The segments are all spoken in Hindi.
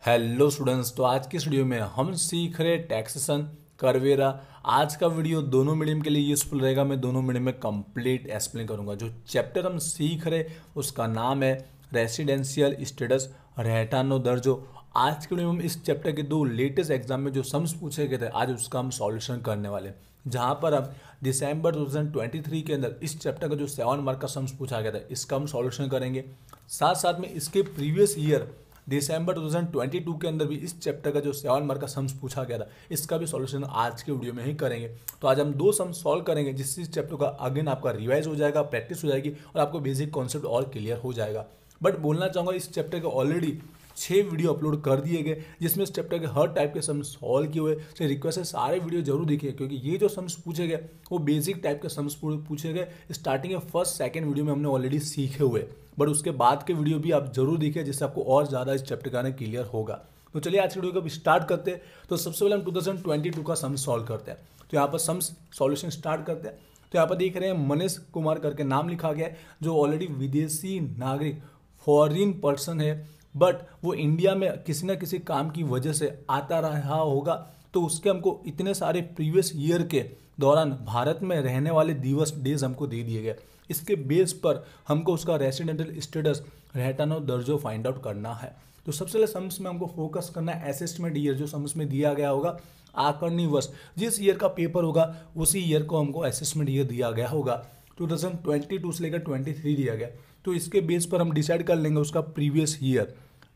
हेलो स्टूडेंट्स, तो आज की इस वीडियो में हम सीख रहे टैक्सेशन करवेरा। आज का वीडियो दोनों मीडियम के लिए यूजफुल रहेगा। मैं दोनों मीडियम में कंप्लीट एक्सप्लेन करूंगा। जो चैप्टर हम सीख रहे उसका नाम है रेसिडेंशियल स्टेटस रहठानो दर्जो। आज के वीडियो में इस चैप्टर के दो लेटेस्ट एग्जाम में जो सम्स पूछे गए थे आज उसका हम सॉल्यूशन करने वाले हैं। जहां पर हम दिसंबर 2023 के अंदर इस चैप्टर का जो 7 मार्क का सम्स पूछा गया था इसका हम सॉल्यूशन करेंगे। साथ साथ में इसके प्रीवियस ईयर दिसंबर 2022 के अंदर भी इस चैप्टर का जो 7 मार्क का सम्स पूछा गया था इसका भी सॉल्यूशन आज के वीडियो में ही करेंगे। तो आज हम दो सम सॉल्व करेंगे जिससे इस चैप्टर का अगेन आपका रिवाइज हो जाएगा, प्रैक्टिस हो जाएगी और आपको बेसिक कॉन्सेप्ट और क्लियर हो जाएगा। बट बोलना चाहूँगा इस चैप्टर के ऑलरेडी 6 वीडियो अपलोड कर दिए गए जिसमें इस चैप्टर के हर टाइप के सम्स सॉल्व किए हुए। तो रिक्वेस्ट है सारे वीडियो जरूर देखिए क्योंकि ये जो सम्स पूछे गए वो बेसिक टाइप के सम्स पूछे गए। स्टार्टिंग के फर्स्ट सेकंड वीडियो में हमने ऑलरेडी सीखे हुए, बट उसके बाद के वीडियो भी आप जरूर देखिए जिससे आपको और ज़्यादा इस चैप्टर का क्लियर होगा। तो चलिए आज की वीडियो को स्टार्ट करते हैं। तो सबसे पहले हम 2022 का सम्स सॉल्व करते हैं। तो यहाँ पर सम्स सॉल्यूशन स्टार्ट करते हैं। तो यहाँ पर देख रहे हैं मनीष कुमार करके नाम लिखा गया है जो ऑलरेडी विदेशी नागरिक फॉरेन पर्सन है, बट वो इंडिया में किसी न किसी काम की वजह से आता रहा होगा। तो उसके हमको इतने सारे प्रीवियस ईयर के दौरान भारत में रहने वाले दिवस डेज हमको दे दिए गए। इसके बेस पर हमको उसका रेसिडेंशियल स्टेटस रहठानो दर्जो फाइंड आउट करना है। तो सबसे पहले सम्स में हमको फोकस करना है असेसमेंट ईयर जो सम्स में दिया गया होगा आकरणी वर्ष। जिस ईयर का पेपर होगा उसी ईयर को हमको असेसमेंट ईयर दिया गया होगा। 2022 से लेकर 23 दिया गया। तो इसके बेस पर हम डिसाइड कर लेंगे उसका प्रीवियस ईयर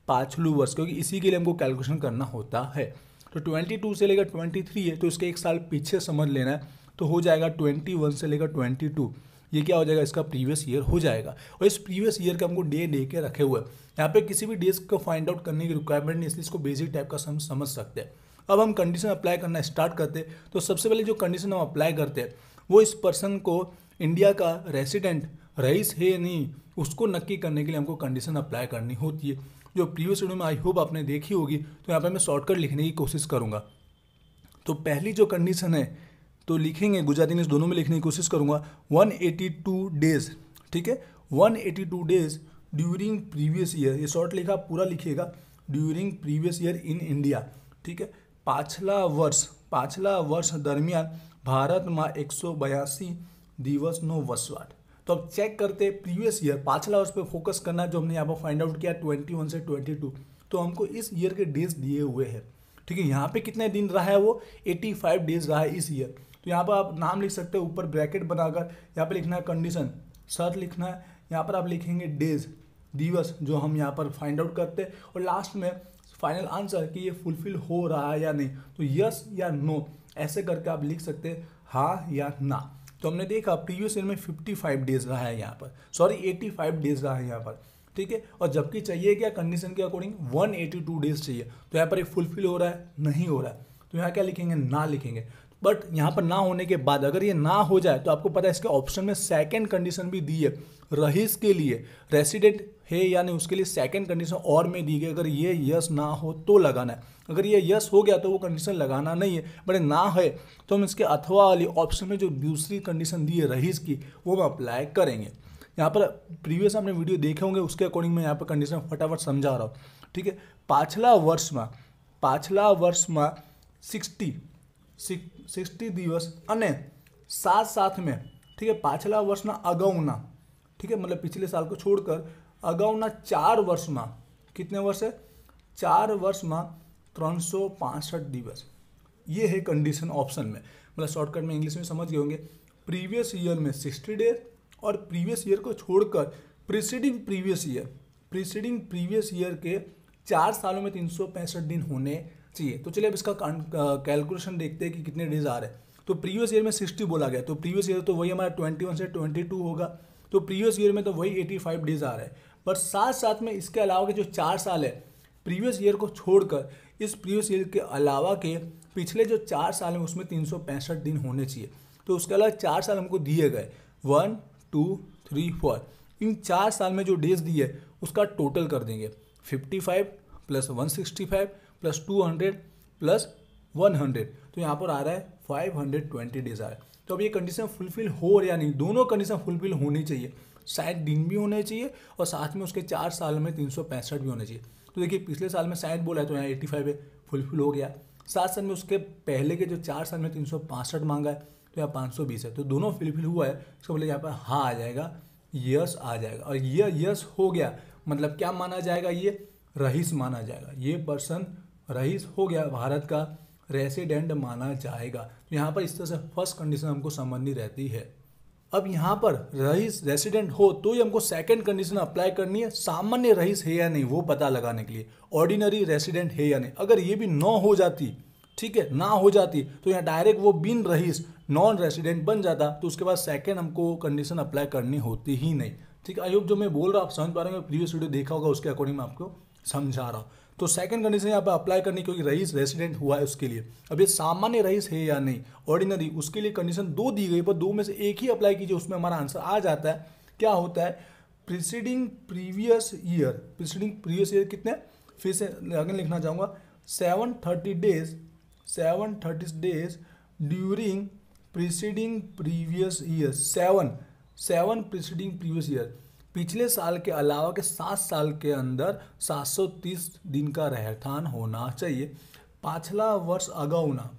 पाछलू वर्ष, क्योंकि इसी के लिए हमको कैलकुलेशन करना होता है। तो 22 से लेकर 23 है तो इसके एक साल पीछे समझ लेना है। तो हो जाएगा 21 से लेकर 22, ये क्या हो जाएगा इसका प्रीवियस ईयर हो जाएगा। और इस प्रीवियस ईयर का हमको डे दे के रखे हुए हैं। यहाँ पे किसी भी डेज को फाइंड आउट करने की रिक्वायरमेंट नहीं, इसलिए इसको बेसिक टाइप का समझ सकते हैं। अब हम कंडीशन अप्लाई करना स्टार्ट करते हैं। तो सबसे पहले जो कंडीशन हम अप्लाई करते हैं वो इस पर्सन को इंडिया का रेसिडेंट रईस है नहीं उसको नक्की करने के लिए हमको कंडीशन अप्लाई करनी होती है, जो प्रीवियस वीडियो में आई होप आपने देखी होगी। तो यहाँ पे मैं शॉर्टकट लिखने की कोशिश करूँगा। तो पहली जो कंडीशन है तो लिखेंगे गुजराती इंग्लिश दोनों में लिखने की कोशिश करूँगा 182 डेज, ठीक है। 182 डेज ड्यूरिंग प्रीवियस ईयर, ये शॉर्ट लिखा पूरा लिखिएगा, during previous year in India, ठीक है। पाछला वर्ष दरमियान भारत में 182 दिवस नो वसवाट। तो अब चेक करते हैं प्रीवियस ईयर पाछला वर्ष पे फोकस करना जो हमने यहाँ पर फाइंड आउट किया 21 से 22। तो हमको इस ईयर के डेज दिए हुए हैं, ठीक है। यहाँ पे कितने दिन रहा है वो 85 डेज रहा है इस ईयर। तो यहाँ पर आप नाम लिख सकते हैं ऊपर ब्रैकेट बनाकर, यहाँ पे लिखना है कंडीशन, शर्त लिखना है, यहाँ पर आप लिखेंगे डेज दिवस जो हम यहाँ पर फाइंड आउट करते हैं और लास्ट में फाइनल आंसर कि ये फुलफिल हो रहा है या नहीं। तो यस या नो ऐसे करके आप लिख सकते हैं हाँ या ना। तो हमने देखा प्रीवियस ईयर में 55 डेज रहा है यहाँ पर, सॉरी 85 डेज रहा है यहाँ पर, ठीक है। और जबकि चाहिए क्या कंडीशन के अकॉर्डिंग 182 डेज चाहिए। तो यहाँ पर ये फुलफिल हो रहा है नहीं हो रहा है, तो यहाँ क्या लिखेंगे ना लिखेंगे। बट यहाँ पर ना होने के बाद अगर ये ना हो जाए तो आपको पता है इसके ऑप्शन में सेकंड कंडीशन भी दी है रईस के लिए, रेसिडेंट है या नहीं उसके लिए सेकंड कंडीशन और में दी गई। अगर ये यस ना हो तो लगाना है, अगर ये यस हो गया तो वो कंडीशन लगाना नहीं है। बट ना है तो हम इसके अथवा वाली ऑप्शन में जो दूसरी कंडीशन दी है रईस की वो हम अप्लाई करेंगे। यहाँ पर प्रीवियस आपने वीडियो देखे होंगे उसके अकॉर्डिंग मैं यहाँ पर कंडीशन फटाफट समझा रहा हूँ, ठीक है। पाछला वर्ष में 60 दिवस અને साथ में, ठीक है। पाछला वर्ष में अगाउना, ठीक है, मतलब पिछले साल को छोड़कर अगाउना 4 वर्ष में कितने वर्ष है 4 वर्ष में 365 दिवस, ये है कंडीशन ऑप्शन में। मतलब शॉर्टकट में इंग्लिश में समझ गए होंगे। प्रीवियस ईयर में 60 डेज और प्रीवियस ईयर को छोड़कर प्रीसीडिंग प्रीवियस ईयर के 4 सालों में 365 दिन होने चाहिए। तो चलिए अब इसका कैलकुलेशन देखते हैं कि कितने डेज आ रहे हैं। तो प्रीवियस ईयर में 60 बोला गया तो प्रीवियस ईयर तो वही हमारा 21 से 22 होगा। तो प्रीवियस ईयर में तो वही 85 डेज आ रहा है। बट साथ में इसके अलावा के जो 4 साल है प्रीवियस ईयर को छोड़कर इस प्रीवियस ईयर के अलावा के पिछले जो 4 साल हैं उसमें 365 दिन होने चाहिए। तो उसके अलावा 4 साल हमको दिए गए 1 2 3 4, इन 4 साल में जो डेज दिए उसका टोटल कर देंगे 55 प्लस 165 प्लस 200 प्लस 100। तो यहाँ पर आ रहा है 520 डेज आ रहा है। तो अब ये कंडीशन फुलफिल हो या नहीं, दोनों कंडीशन फुलफिल होनी चाहिए। 60 दिन भी होने चाहिए और साथ में उसके 4 साल में 365 भी होने चाहिए। तो देखिए पिछले साल में 60 बोला है तो यहाँ 85 है, फुलफिल हो गया। साथ साथ में उसके पहले के जो 4 साल में 365 मांगा है तो यहाँ 520 है, तो दोनों फुलफिल हुआ है। इसका बोले यहाँ पर हाँ आ जाएगा, यस आ जाएगा। और ये यस हो गया मतलब क्या माना जाएगा, ये रईस माना जाएगा, ये पर्सन रईस हो गया, भारत का रेसिडेंट माना जाएगा। तो यहाँ पर इस तरह से फर्स्ट कंडीशन हमको समझनी रहती है। अब यहाँ पर रईस रेसिडेंट हो तो ही हमको सेकंड कंडीशन अप्लाई करनी है, सामान्य रईस है या नहीं वो पता लगाने के लिए, ऑर्डिनरी रेसिडेंट है या नहीं। अगर ये भी न हो जाती, ठीक है, ना हो जाती तो यहाँ डायरेक्ट वो बिन रईस नॉन रेसिडेंट बन जाता, तो उसके बाद सेकंड हमको कंडीशन अप्लाई करनी होती ही नहीं। ठीक है, आई होप जो मैं बोल रहा हूँ आप समझ पा रहे हैं, प्रीवियस वीडियो देखा होगा उसके अकॉर्डिंग मैं आपको समझा रहा हूँ। तो सेकंड कंडीशन यहाँ पे अप्लाई करनी क्योंकि रईस रेसिडेंट हुआ है उसके लिए। अब ये सामान्य रईस है या नहीं, ऑर्डिनरी, उसके लिए कंडीशन 2 दी गई, पर 2 में से एक ही अप्लाई कीजिए, उसमें हमारा आंसर आ जाता है। क्या होता है, preceding previous year, preceding previous year कितने, फिर से आगे लिखना चाहूँगा 730 days during preceding previous year, 7 preceding previous year, पिछले साल के अलावा के 7 साल के अंदर 730 दिन का रहठान होना चाहिए। पाछला वर्ष अगाउना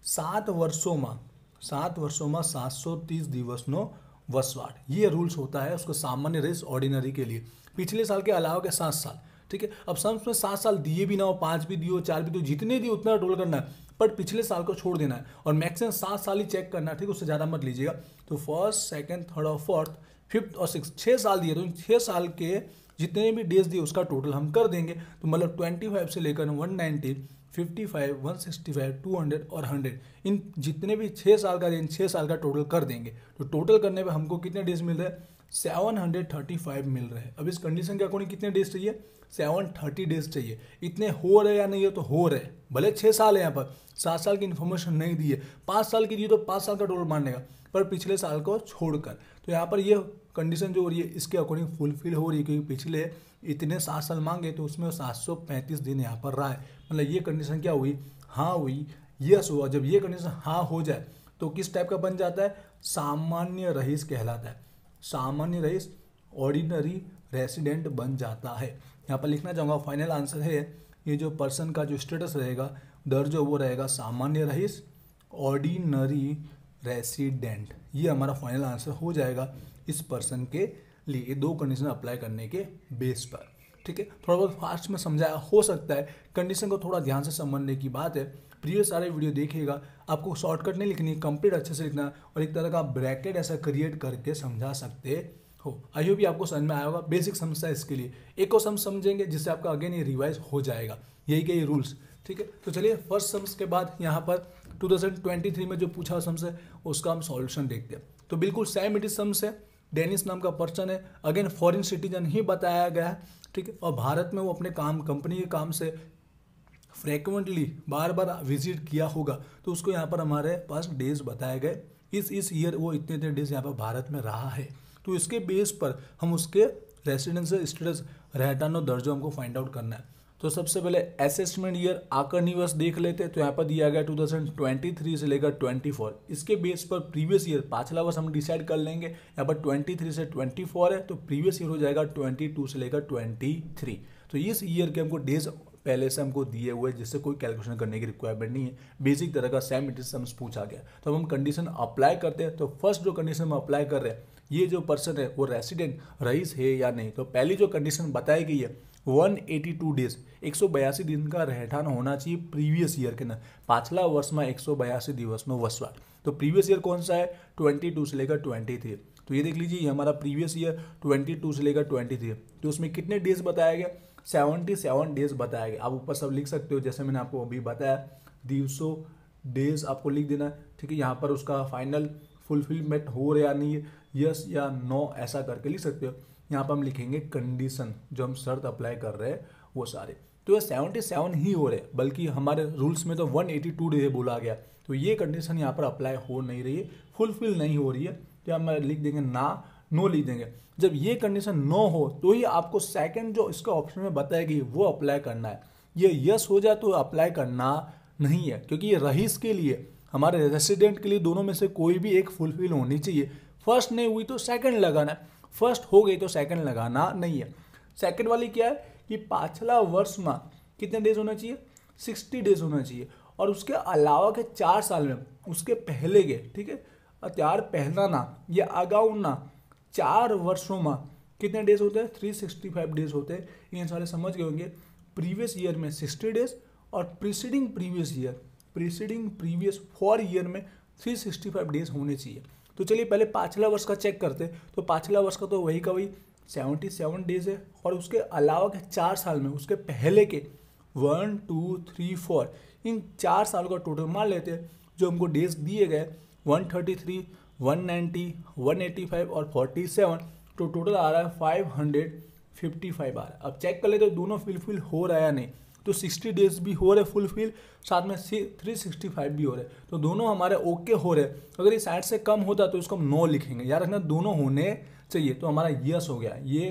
7 વર્ષોમાં 730 દિવસનો વસવાટ, ये रूल्स होता है उसको सामान्य रेस ऑर्डिनरी के लिए, पिछले साल के अलावा के 7 साल। ठीक है, अब सम्स में 7 साल दिए भी ना हो, 5 भी दिए हो, 4 भी दिए हो, जितने दिए उतना टोल करना है, पर पिछले साल को छोड़ देना है और मैक्सिमम 7 साल ही चेक करना है। ठीक है, उससे ज़्यादा मत लीजिएगा। तो फर्स्ट, सेकंड, थर्ड और फोर्थ, फिफ्थ और सिक्स, 6 साल दिए, तो 6 साल के जितने भी डेज दिए उसका टोटल हम कर देंगे। तो मतलब 25 से लेकर 190, 55, 165, 200 और 100, इन जितने भी 6 साल का, इन 6 साल का टोटल कर देंगे। तो टोटल करने पे हमको कितने डेज मिल रहे हैं, 735 मिल रहे हैं। अब इस कंडीशन के अकॉर्डिंग कितने डेज चाहिए, 730 डेज चाहिए। इतने हो रहे या नहीं है, तो हो रहे, भले 6 साल है, यहाँ पर 7 साल की इन्फॉर्मेशन नहीं दी है, 5 साल की दी है तो 5 साल का टोटल मानेगा, पर पिछले साल को छोड़कर। तो यहाँ पर ये कंडीशन जो हो रही है इसके अकॉर्डिंग फुलफिल हो रही है, क्योंकि पिछले इतने 7 साल मांगे तो उसमें 735 दिन यहाँ पर रहा है। मतलब ये कंडीशन क्या हुई, हाँ हुई, यस हुआ। जब ये कंडीशन हाँ हो जाए तो किस टाइप का बन जाता है, सामान्य रईस कहलाता है, सामान्य रईस ऑर्डिनरी रेसिडेंट बन जाता है। यहाँ पर लिखना चाहूँगा फाइनल आंसर है, ये जो पर्सन का जो स्टेटस रहेगा दर्ज वो रहेगा सामान्य रईस ऑर्डिनरी रेसिडेंट, ये हमारा फाइनल आंसर हो जाएगा इस पर्सन के लिए, ये 2 कंडीशन अप्लाई करने के बेस पर। ठीक है, थोड़ा बहुत फास्ट में समझाया हो सकता है, कंडीशन को थोड़ा ध्यान से समझने की बात है। प्रीवियस सारे वीडियो देखिएगा, आपको शॉर्टकट नहीं लिखनी, कंप्लीट अच्छे से लिखना और एक तरह का ब्रैकेट ऐसा क्रिएट करके समझा सकते हो। आई होप भी आपको समझ में आया होगा, बेसिक समस्या इसके लिए एक और सम समझेंगे जिससे आपका अगेन ये रिवाइज हो जाएगा, यही के ये रूल्स। ठीक है, तो चलिए फर्स्ट सम्स के बाद यहाँ पर 2023 में जो पूछा सम्स है उसका हम सॉल्यूशन देखते हैं। तो बिल्कुल सेम इट इज सम्स है, डेनिस नाम का पर्सन है, अगेन फॉरेन सिटीजन ही बताया गया है। ठीक है, और भारत में वो अपने काम, कंपनी के काम से फ्रेक्वेंटली बार बार विजिट किया होगा, तो उसको यहाँ पर हमारे पास डेज बताए गए, इस ईयर वो इतने डेज यहाँ पर भारत में रहा है। तो इसके बेस पर हम उसके रेसिडेंशियल स्टेटस, रहठान और दर्जो हमको फाइंड आउट करना है। तो सबसे पहले असेसमेंट ईयर आकरणी वर्ष देख लेते हैं। तो यहाँ पर दिया गया 2023 से लेकर 24, इसके बेस पर प्रीवियस ईयर पाछला वर्ष हम डिसाइड कर लेंगे। यहाँ पर 23 से 24 है, तो प्रीवियस ईयर हो जाएगा 22 से लेकर 23। तो इस ईयर के हमको डेज पहले से हमको दिए हुए, जिससे कोई कैलकुलेशन करने की रिक्वायरमेंट नहीं है, बेसिक तरह का सेम इट इज सम्स पूछा गया। तो हम कंडीशन अप्लाई करते हैं। तो फर्स्ट जो कंडीशन हम अप्लाई कर रहे हैं, ये जो पर्सन है वो रेसिडेंट रईस है या नहीं। तो पहली जो कंडीशन बताई गई है 182 डेज, 182 दिन का रहठान होना चाहिए प्रीवियस ईयर के ना, पाछला वर्ष में 182 दिवस में वसवाट। तो प्रीवियस ईयर कौन सा है, 22 से लेकर 23। तो ये देख लीजिए, ये हमारा प्रीवियस ईयर 22 से लेकर 23। तो उसमें कितने डेज बताया गया, 77 डेज बताया गया। आप ऊपर सब लिख सकते हो, जैसे मैंने आपको अभी बताया, दिवसों डेज आपको लिख देना है। ठीक है, यहाँ पर उसका फाइनल फुलफिलमेंट हो रहा या नहीं है, यस या नो ऐसा करके लिख सकते हो। यहाँ पर हम लिखेंगे कंडीशन, जो हम शर्त अप्लाई कर रहे हैं वो सारे। तो ये 77 ही हो रहे हैं, बल्कि हमारे रूल्स में तो 182 डे बोला गया। तो ये कंडीशन यहाँ पर अप्लाई हो नहीं रही है, फुलफिल नहीं हो रही है। तो हम लिख देंगे ना, नो लिख देंगे। जब ये कंडीशन नो हो तो ही आपको सेकंड जो इसका ऑप्शन में बताएगी वो अप्लाई करना है। ये यस हो जाए तो अप्लाई करना नहीं है, क्योंकि ये रईस के लिए हमारे रेसिडेंट के लिए दोनों में से कोई भी एक फुलफिल होनी चाहिए। फर्स्ट नहीं हुई तो सेकंड लगाना है, फर्स्ट हो गई तो सेकंड लगाना नहीं है। सेकंड वाली क्या है कि पाछला वर्ष में कितने डेज होना चाहिए, 60 डेज होना चाहिए, और उसके अलावा के 4 साल में उसके पहले के, ठीक है, त्यार पहला ना या अगाऊ ना 4 वर्षों में कितने डेज होते हैं, 365 डेज होते हैं। ये सारे समझ गए होंगे। प्रीवियस ईयर में 60 डेज और प्रीसीडिंग प्रीवियस 4 ईयर में 365 डेज होने चाहिए। तो चलिए पहले पाछला वर्ष का चेक करते हैं। तो पाछला वर्ष का तो वही का वही 77 डेज है, और उसके अलावा के 4 साल में उसके पहले के 1 2 3 4 इन 4 सालों का टोटल मान लेते हैं। जो हमको डेज दिए गए 133, 190, 185 और 47, तो टोटल आ रहा है 555 आ रहा है। अब चेक कर लेते तो दोनों फुलफिल हो रहा है या नहीं। तो 60 डेज भी हो रहे फुलफिल, साथ में 365 भी हो रहे, तो दोनों हमारे ओके हो रहे। अगर ये 60 से कम होता तो इसको हम नो लिखेंगे, यार रखना दोनों होने चाहिए। तो हमारा यस हो गया, ये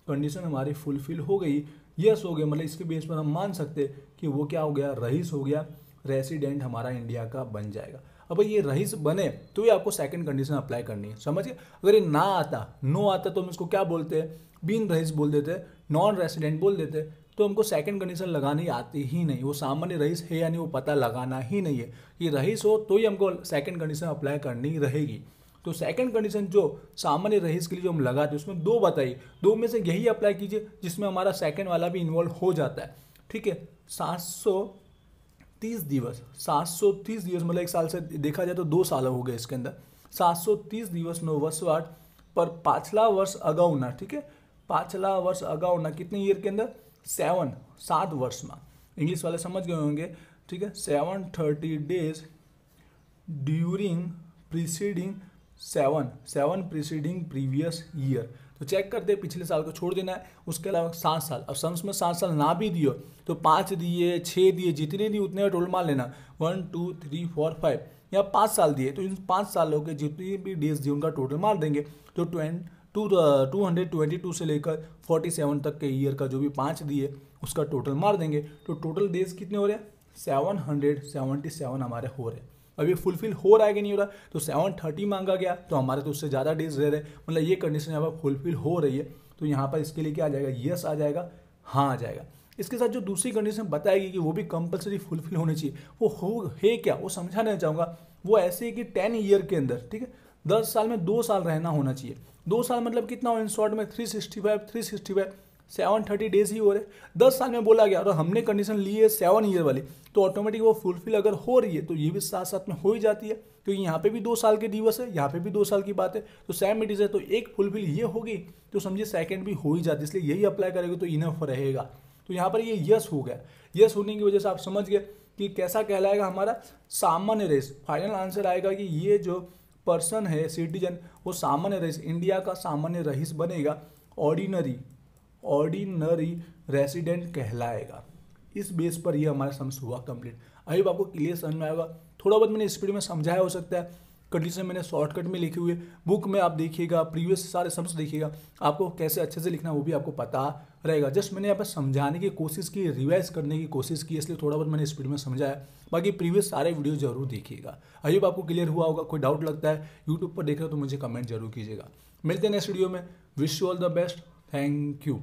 कंडीशन हमारी फुलफिल हो गई, यस हो गया। मतलब इसके बेस पर हम मान सकते कि वो क्या हो गया, रईस हो गया, रेसिडेंट हमारा इंडिया का बन जाएगा। अब ये रईस बने तो ये आपको सेकंड कंडीशन अप्लाई करनी है, समझिए। अगर ये ना आता, नो आता, तो हम इसको क्या बोलते हैं, बिन रईस बोल देते, नॉन रेसिडेंट बोल देते। तो हमको सेकंड कंडीशन लगानी आती ही नहीं, वो सामान्य रईस है या नहीं वो पता लगाना ही नहीं है। कि रईस हो तो ही हमको सेकंड कंडीशन अप्लाई करनी रहेगी। तो सेकंड कंडीशन जो सामान्य रईस के लिए जो हम लगाते हैं उसमें 2 बताइए, 2 में से यही अप्लाई कीजिए जिसमें हमारा सेकंड वाला भी इन्वॉल्व हो जाता है, ठीक है। 730 दिवस, 730 दिवस मतलब एक साल से देखा जाए तो 2 साल हो गए इसके अंदर। 730 दिवस 9 वर्षवाट पर पाछला वर्ष अगाऊ ना, ठीक है, पाछला वर्ष अगाऊ ना कितने ईयर के अंदर, 7 वर्ष में। इंग्लिश वाले समझ गए होंगे, ठीक है। 730 days during preceding 7 preceding previous year. तो चेक करते हैं, पिछले साल को छोड़ देना है। उसके अलावा 7 साल, अब सम्स में 7 साल ना भी दियो तो 5 दिए, 6 दिए, जितने दिए उतने का टोटल मार लेना, 1 2 3 4 5, या 5 साल दिए तो इन 5 सालों के जितनी भी डेज दिए उनका टोटल मार देंगे। तो 222 से लेकर 47 तक के ईयर का जो भी 5 दिए उसका टोटल मार देंगे। तो टोटल डेज कितने हो रहे हैं, 777 हमारे हो रहे हैं। अब ये फुलफिल हो रहा है कि नहीं हो रहा, तो 730 मांगा गया तो हमारे तो उससे ज़्यादा डेज रह रहे, मतलब ये कंडीशन यहाँ पर फुलफिल हो रही है। तो यहाँ पर इसके लिए क्या आ जाएगा, यस आ जाएगा, हाँ आ जाएगा। इसके साथ जो दूसरी कंडीशन बताएगी कि वो भी कंपलसरी फुलफिल होनी चाहिए, वो हो है क्या, वो समझाना चाहूँगा। वो ऐसे है कि 10 ईयर के अंदर, ठीक है, 10 साल में 2 साल रहना होना चाहिए। 2 साल मतलब कितना हो, इन शॉर्ट में 365 730 डेज ही हो रहे। 10 साल में बोला गया और हमने कंडीशन ली है 7 ईयर वाली, तो ऑटोमेटिक वो फुलफिल अगर हो रही है तो ये भी साथ साथ में हो ही जाती है, क्योंकि यहाँ पे भी 2 साल के दिवस है, यहाँ पे भी 2 साल की बात है। तो सेम इट इज है, तो एक फुलफिल ये होगी तो समझिए सेकंड भी हो ही जाती है, इसलिए यही अप्लाई करेगा तो इनफ रहेगा। तो यहाँ पर ये यस हो गया। यस होने की वजह से आप समझ गए कि कैसा कहलाएगा हमारा सामान्य रईस। फाइनल आंसर आएगा कि ये जो पर्सन है सिटीजन वो सामान्य रईस, इंडिया का सामान्य रईस बनेगा, ऑर्डिनरी रेसिडेंट कहलाएगा। इस बेस पर ये हमारा सम्स हुआ कंप्लीट। आई होप आपको क्लियर समझ में आएगा। थोड़ा बहुत मैंने स्पीड में समझाया हो सकता है, कंडीशन मैंने शॉर्टकट में लिखे हुए, बुक में आप देखिएगा, प्रीवियस सारे सम्स देखिएगा, आपको कैसे अच्छे से लिखना वो भी आपको पता रहेगा। जस्ट मैंने यहाँ पर समझाने की कोशिश की, रिवाइज करने की कोशिश की, इसलिए थोड़ा बहुत मैंने स्पीड में समझाया। बाकी प्रीवियस सारे वीडियो जरूर देखिएगा। आई होप आपको क्लियर हुआ होगा। कोई डाउट लगता है यूट्यूब पर देख रहे हो तो मुझे कमेंट जरूर कीजिएगा। मिलते हैं नेक्स्ट वीडियो में। Wish you all the best. Thank you.